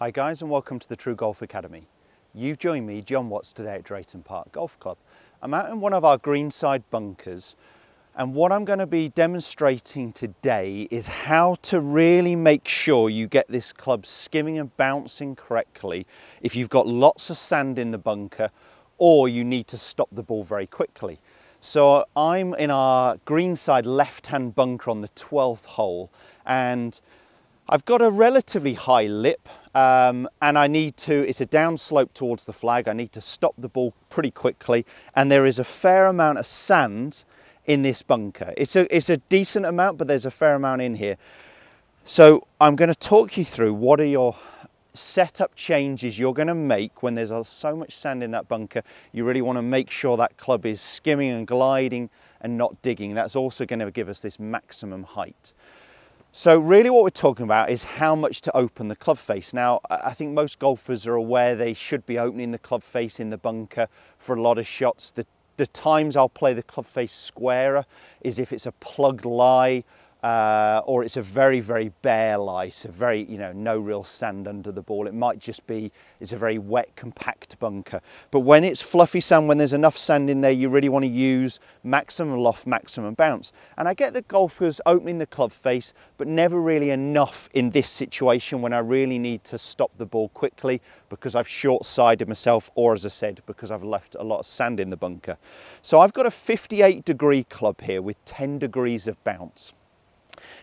Hi guys, and welcome to the TruGolf Academy. You've joined me, Jon Watts, today at Drayton Park Golf Club. I'm out in one of our greenside bunkers, and what I'm going to be demonstrating today is how to really make sure you get this club skimming and bouncing correctly if you've got lots of sand in the bunker or you need to stop the ball very quickly. So I'm in our greenside left-hand bunker on the 12th hole, and I've got a relatively high lip and I need to, it's a downslope towards the flag, I need to stop the ball pretty quickly, and there is a fair amount of sand in this bunker. It's a decent amount, but there's a fair amount in here. So I'm going to talk you through what are your setup changes you're going to make when there's so much sand in that bunker. You really want to make sure that club is skimming and gliding and not digging. That's also going to give us this maximum height. So really what we're talking about is how much to open the club face. Now, I think most golfers are aware they should be opening the club face in the bunker for a lot of shots. The times I'll play the club face squarer is if it's a plugged lie or it's a very, very bare lie, so very, no real sand under the ball. It might just be, it's a very wet, compact bunker. But when it's fluffy sand, when there's enough sand in there, you really want to use maximum loft, maximum bounce. And I get the golfers opening the club face, but never really enough in this situation when I really need to stop the ball quickly because I've short-sided myself, or as I said, because I've left a lot of sand in the bunker. So I've got a 58-degree club here with 10 degrees of bounce.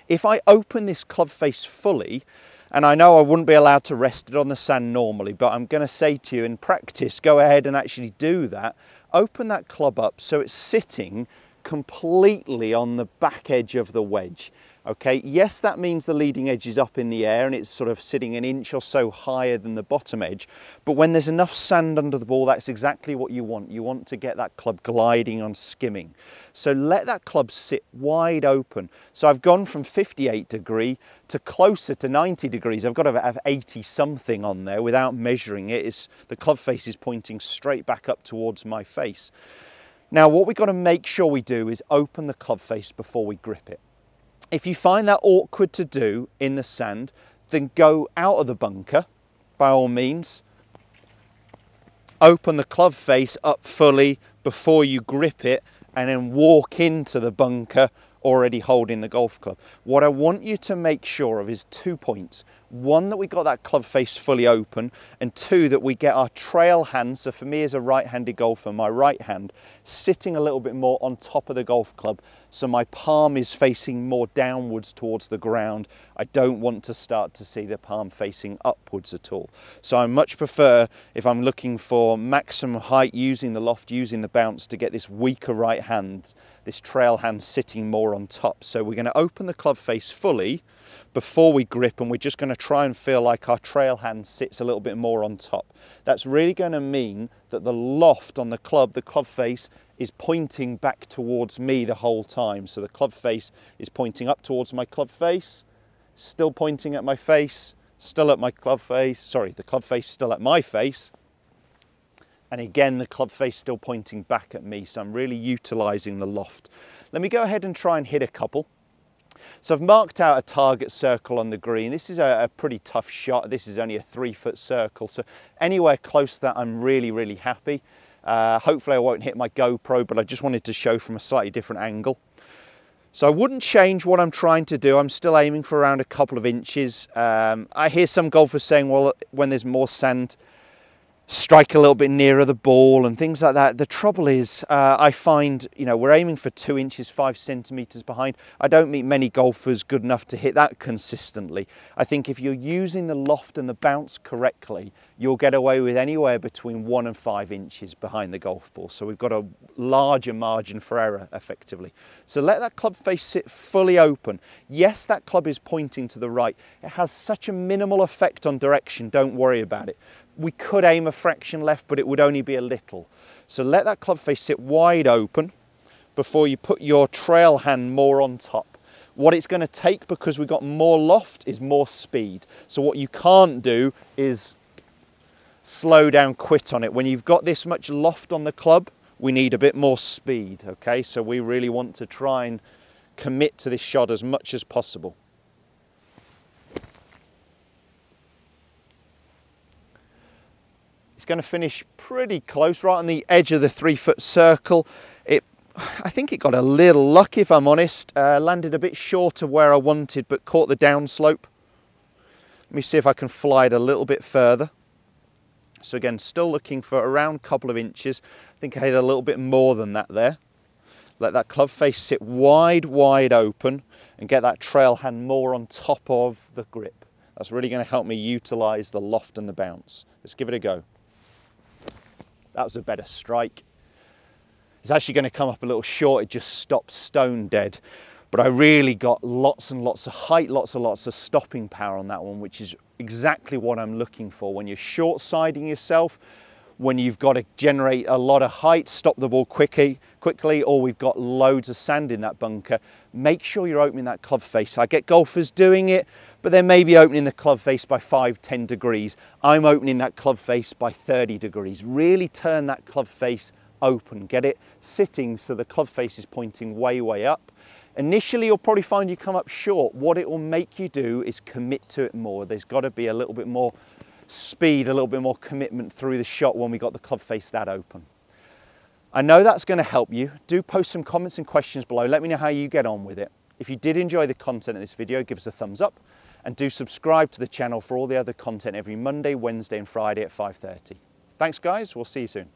If I open this club face fully, and I know I wouldn't be allowed to rest it on the sand normally, but I'm going to say to you in practice, go ahead and actually do that. Open that club up so it's sitting completely on the back edge of the wedge. Okay, yes, that means the leading edge is up in the air and it's sort of sitting an inch or so higher than the bottom edge. But when there's enough sand under the ball, that's exactly what you want. You want to get that club gliding on skimming. So let that club sit wide open. So I've gone from 58 degree to closer to 90 degrees. I've got to have 80 something on there without measuring it. The club face is pointing straight back up towards my face. Now, what we've got to make sure we do is open the club face before we grip it. If you find that awkward to do in the sand, then go out of the bunker, by all means. Open the club face up fully before you grip it, and then walk into the bunker already holding the golf club. What I want you to make sure of is 2 points. One, that we got that club face fully open, and two, that we get our trail hand, so for me as a right-handed golfer, my right hand sitting a little bit more on top of the golf club, so my palm is facing more downwards towards the ground. I don't want to start to see the palm facing upwards at all. So I much prefer, if I'm looking for maximum height, using the loft, using the bounce, to get this weaker right hand, this trail hand sitting more on top. So we're going to open the club face fully before we grip, and we're just going to try and feel like our trail hand sits a little bit more on top. That's really going to mean that the loft on the club face, is pointing back towards me the whole time. So the club face is pointing up towards my club face, still pointing at my face, still at my club face, sorry, the club face still at my face. And again, the club face still pointing back at me. So I'm really utilizing the loft. Let me go ahead and try and hit a couple. So I've marked out a target circle on the green. This is a pretty tough shot. This is only a 3-foot circle. So anywhere close to that, I'm really, really happy. Hopefully I won't hit my GoPro, but I just wanted to show from a slightly different angle. So I wouldn't change what I'm trying to do. I'm still aiming for around a couple of inches. I hear some golfers saying, well, when there's more sand, strike a little bit nearer the ball and things like that. The trouble is, I find, we're aiming for 2 inches, 5 centimeters behind. I don't meet many golfers good enough to hit that consistently. I think if you're using the loft and the bounce correctly, you'll get away with anywhere between 1 and 5 inches behind the golf ball. So we've got a larger margin for error, effectively. So let that club face sit fully open. Yes, that club is pointing to the right. It has such a minimal effect on direction, don't worry about it. We could aim a fraction left, but it would only be a little. So let that club face sit wide open before you put your trail hand more on top. What it's going to take, because we've got more loft, is more speed. So what you can't do is slow down, quit on it. When you've got this much loft on the club, we need a bit more speed, okay? So we really want to try and commit to this shot as much as possible. It's going to finish pretty close, right on the edge of the 3-foot circle. I think it got a little lucky, if I'm honest. Landed a bit short of where I wanted, but caught the downslope. Let me see if I can fly it a little bit further. So again, still looking for around a couple of inches. I think I hit a little bit more than that there. Let that club face sit wide open and get that trail hand more on top of the grip. That's really going to help me utilize the loft and the bounce. Let's give it a go. That was a better strike. It's actually going to come up a little short. It just stopped stone dead. But I really got lots and lots of height, lots and lots of stopping power on that one, which is exactly what I'm looking for. When you're short-siding yourself, when you've got to generate a lot of height, stop the ball quickly, or we've got loads of sand in that bunker, make sure you're opening that club face. I get golfers doing it, but they may be opening the club face by 5-10 degrees. I'm opening that club face by 30 degrees. Really turn that club face open, get it sitting so the club face is pointing way up. Initially, you'll probably find you come up short. What it will make you do is commit to it more. There's got to be a little bit more speed, a little bit more commitment through the shot when we got the club face that open. I know that's going to help you. Do post some comments and questions below. Let me know how you get on with it. If you did enjoy the content of this video, give us a thumbs up and do subscribe to the channel for all the other content every Monday, Wednesday and Friday at 5:30. Thanks guys, we'll see you soon.